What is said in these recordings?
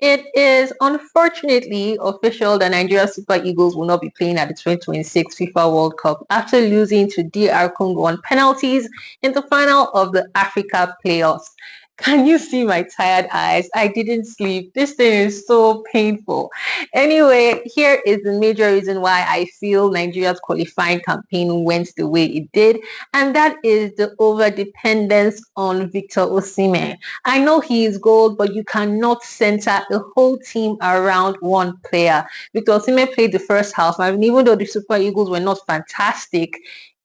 It is unfortunately official that Nigeria Super Eagles will not be playing at the 2026 FIFA World Cup after losing to DR Congo on penalties in the final of the Africa playoffs. Can you see my tired eyes? I didn't sleep. This thing is so painful. Anyway, here is the major reason why I feel Nigeria's qualifying campaign went the way it did, and that is the over dependence on Victor Osimhen. I know he is gold, but you cannot center a whole team around one player. Victor Osimhen played the first half, and even though the Super Eagles were not fantastic,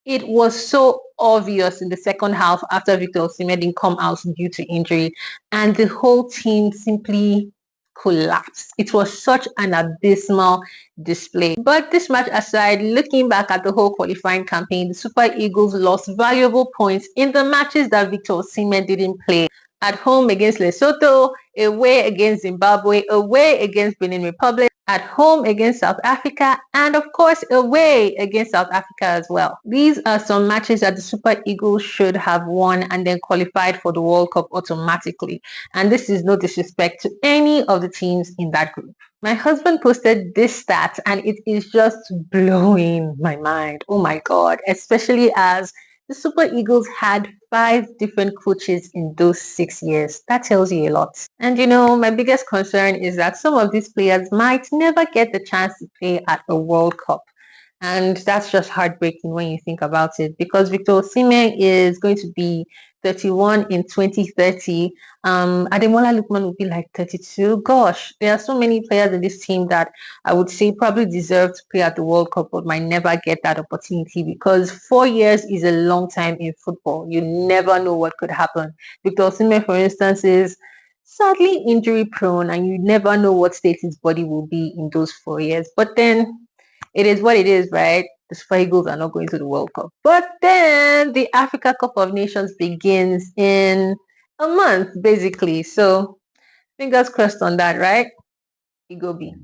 it was so obvious in the second half after Victor Osimhen didn't come out due to injury, and the whole team simply collapsed. It was such an abysmal display. But this match aside, looking back at the whole qualifying campaign, the Super Eagles lost valuable points in the matches that Victor Osimhen didn't play. At home against Lesotho, away against Zimbabwe, away against Benin Republic, at home against South Africa, and of course away against South Africa as well. These are some matches that the Super Eagles should have won and then qualified for the World Cup automatically. And this is no disrespect to any of the teams in that group. My husband posted this stat and it is just blowing my mind. Oh my God, especially as the Super Eagles had 5 different coaches in those 6 years. That tells you a lot. And my biggest concern is that some of these players might never get the chance to play at a World Cup. And that's just heartbreaking when you think about it, because Victor Osimhen is going to be 31 in 2030. Ademola Lookman will be like 32. Gosh, there are so many players in this team that I would say probably deserve to play at the World Cup but might never get that opportunity, because 4 years is a long time in football. You never know what could happen. Victor Osimhen, for instance, is sadly injury prone, and you never know what state his body will be in those 4 years. But then it is what it is, right? The Super Eagles are not going to the World Cup. But then the Africa Cup of Nations begins in a month, basically. So fingers crossed on that, right? It go be.